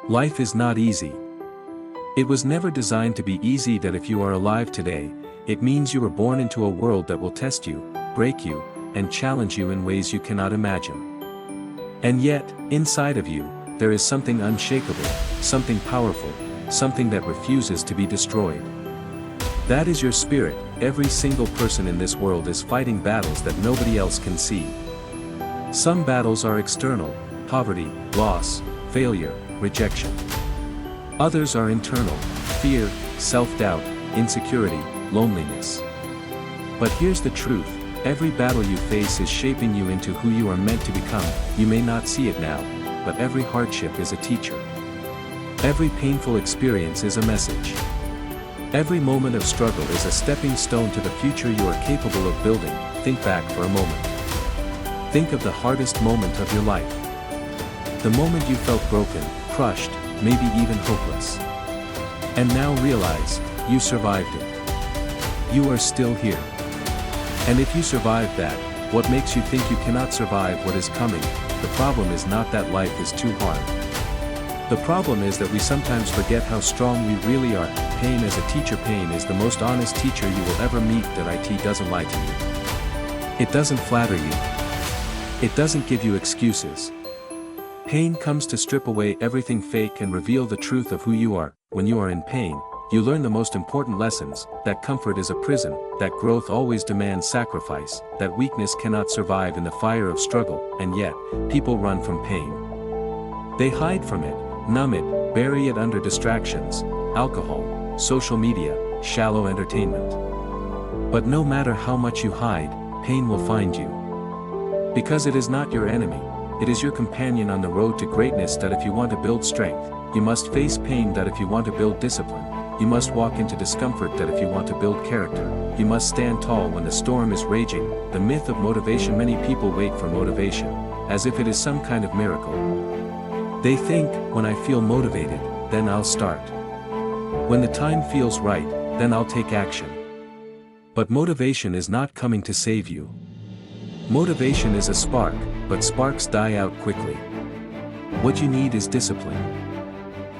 Life is not easy. It was never designed to be easy. That if you are alive today, it means you were born into a world that will test you, break you, and challenge you in ways you cannot imagine. And yet, inside of you, there is something unshakable, something powerful, something that refuses to be destroyed. That is your spirit. Every single person in this world is fighting battles that nobody else can see. Some battles are external: poverty, loss, failure, rejection. Others are internal: fear, self-doubt, insecurity, loneliness. But here's the truth: every battle you face is shaping you into who you are meant to become. You may not see it now, but every hardship is a teacher. Every painful experience is a message. Every moment of struggle is a stepping stone to the future you are capable of building. Think back for a moment. Think of the hardest moment of your life. The moment you felt broken, crushed, maybe even hopeless. And now realize, you survived it. You are still here. And if you survived that, what makes you think you cannot survive what is coming? The problem is not that life is too hard. The problem is that we sometimes forget how strong we really are. Pain as a teacher. Pain is the most honest teacher you will ever meet. That it doesn't lie to you. It doesn't flatter you. It doesn't give you excuses. Pain comes to strip away everything fake and reveal the truth of who you are. When you are in pain, you learn the most important lessons: that comfort is a prison, that growth always demands sacrifice, that weakness cannot survive in the fire of struggle. And yet, people run from pain. They hide from it, numb it, bury it under distractions: alcohol, social media, shallow entertainment. But no matter how much you hide, pain will find you. Because it is not your enemy, it is your companion on the road to greatness. That if you want to build strength, you must face pain. That if you want to build discipline, you must walk into discomfort. That if you want to build character, you must stand tall when the storm is raging. The myth of motivation. Many people wait for motivation, as if it is some kind of miracle. They think, when I feel motivated, then I'll start. When the time feels right, then I'll take action. But motivation is not coming to save you. Motivation is a spark, but sparks die out quickly. What you need is discipline.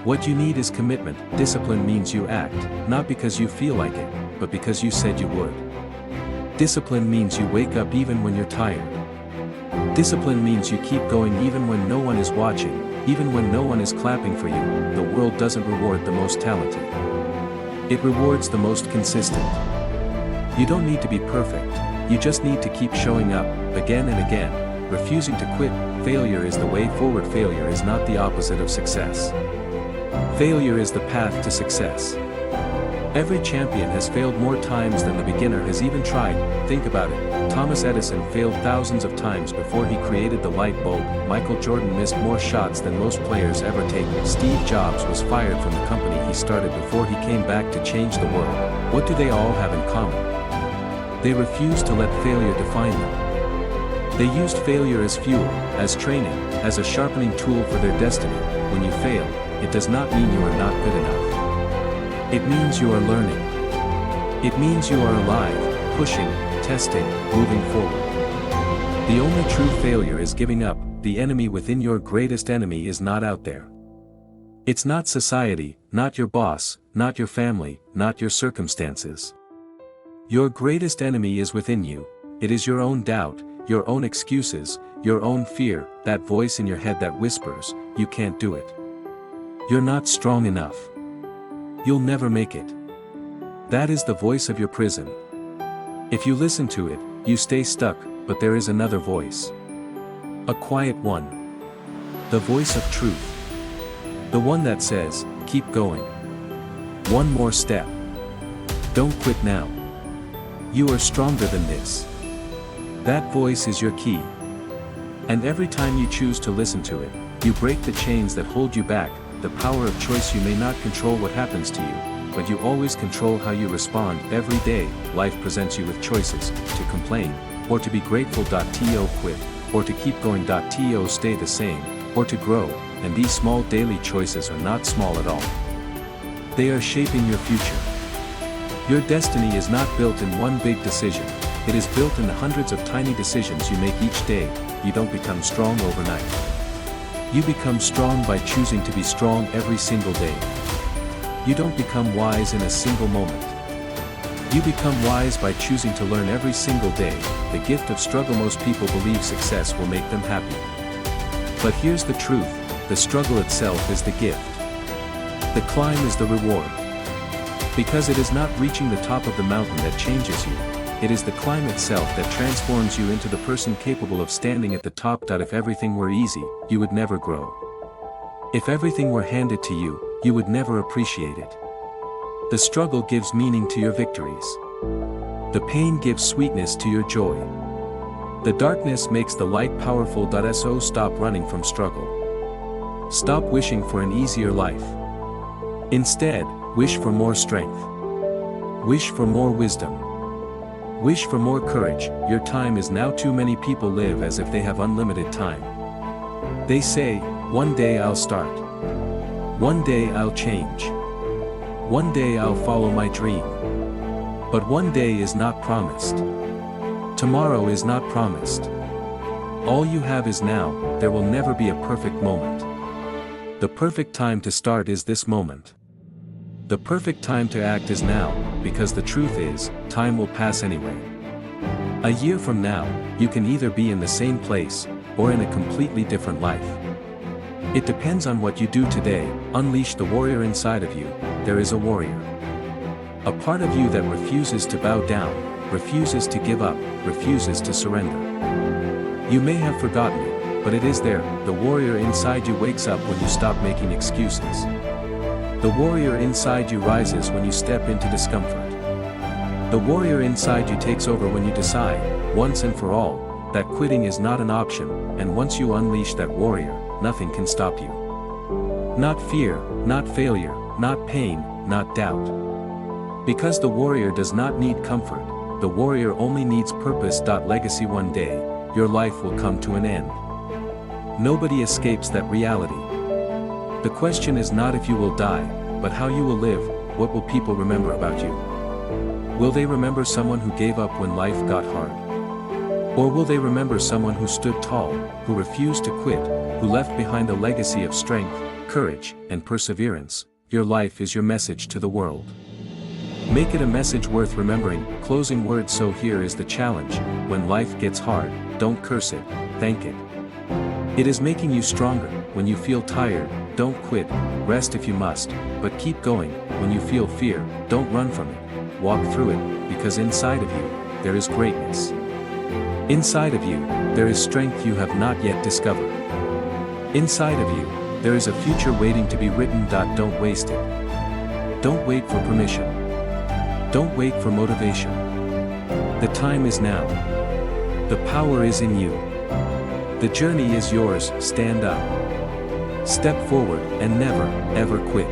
What you need is commitment. Discipline means you act, not because you feel like it, but because you said you would. Discipline means you wake up even when you're tired. Discipline means you keep going even when no one is watching, even when no one is clapping for you. The world doesn't reward the most talented. It rewards the most consistent. You don't need to be perfect. You just need to keep showing up, again and again, refusing to quit. Failure is the way forward. Failure is not the opposite of success. Failure is the path to success. Every champion has failed more times than the beginner has even tried. Think about it. Thomas Edison failed thousands of times before he created the light bulb. Michael Jordan missed more shots than most players ever take. Steve Jobs was fired from the company he started before he came back to change the world. What do they all have in common? They refused to let failure define them. They used failure as fuel, as training, as a sharpening tool for their destiny. When you fail, it does not mean you are not good enough. It means you are learning. It means you are alive, pushing, testing, moving forward. The only true failure is giving up. The enemy within, your greatest enemy, is not out there. It's not society, not your boss, not your family, not your circumstances. Your greatest enemy is within you. It is your own doubt, your own excuses, your own fear, that voice in your head that whispers, you can't do it. You're not strong enough. You'll never make it. That is the voice of your prison. If you listen to it, you stay stuck. But there is another voice. A quiet one. The voice of truth. The one that says, keep going. One more step. Don't quit now. You are stronger than this. That voice is your key. And every time you choose to listen to it, you break the chains that hold you back. The power of choice. You may not control what happens to you, but you always control how you respond. Every day, life presents you with choices: to complain, or to be grateful. To quit, or to keep going. To stay the same, or to grow. And these small daily choices are not small at all. They are shaping your future. Your destiny is not built in one big decision. It is built in the hundreds of tiny decisions you make each day. You don't become strong overnight. You become strong by choosing to be strong every single day. You don't become wise in a single moment. You become wise by choosing to learn every single day. The gift of struggle. Most people believe success will make them happy. But here's the truth, the struggle itself is the gift. The climb is the reward. Because it is not reaching the top of the mountain that changes you, it is the climb itself that transforms you into the person capable of standing at the top. If everything were easy, you would never grow. If everything were handed to you, you would never appreciate it. The struggle gives meaning to your victories. The pain gives sweetness to your joy. The darkness makes the light powerful. So stop running from struggle. Stop wishing for an easier life. Instead, wish for more strength. Wish for more wisdom. Wish for more courage. Your time is now. Too many people live as if they have unlimited time. They say, one day I'll start. One day I'll change. One day I'll follow my dream. But one day is not promised. Tomorrow is not promised. All you have is now. There will never be a perfect moment. The perfect time to start is this moment. The perfect time to act is now, because the truth is, time will pass anyway. A year from now, you can either be in the same place, or in a completely different life. It depends on what you do today. Unleash the warrior inside of you. There is a warrior. A part of you that refuses to bow down, refuses to give up, refuses to surrender. You may have forgotten it, but it is there. The warrior inside you wakes up when you stop making excuses. The warrior inside you rises when you step into discomfort. The warrior inside you takes over when you decide, once and for all, that quitting is not an option, and once you unleash that warrior, nothing can stop you. Not fear, not failure, not pain, not doubt. Because the warrior does not need comfort, the warrior only needs purpose. Legacy. One day, your life will come to an end. Nobody escapes that reality. The question is not if you will die, but how you will live. What will people remember about you? Will they remember someone who gave up when life got hard? Or will they remember someone who stood tall, who refused to quit, who left behind a legacy of strength, courage, and perseverance? Your life is your message to the world. Make it a message worth remembering. Closing words. So here is the challenge. When life gets hard, don't curse it, thank it. It is making you stronger. When you feel tired, don't quit, rest if you must, but keep going. When you feel fear, don't run from it, walk through it, because inside of you, there is greatness. Inside of you, there is strength you have not yet discovered. Inside of you, there is a future waiting to be written. Don't waste it. Don't wait for permission. Don't wait for motivation. The time is now. The power is in you. The journey is yours. Stand up. Step forward and never, ever quit.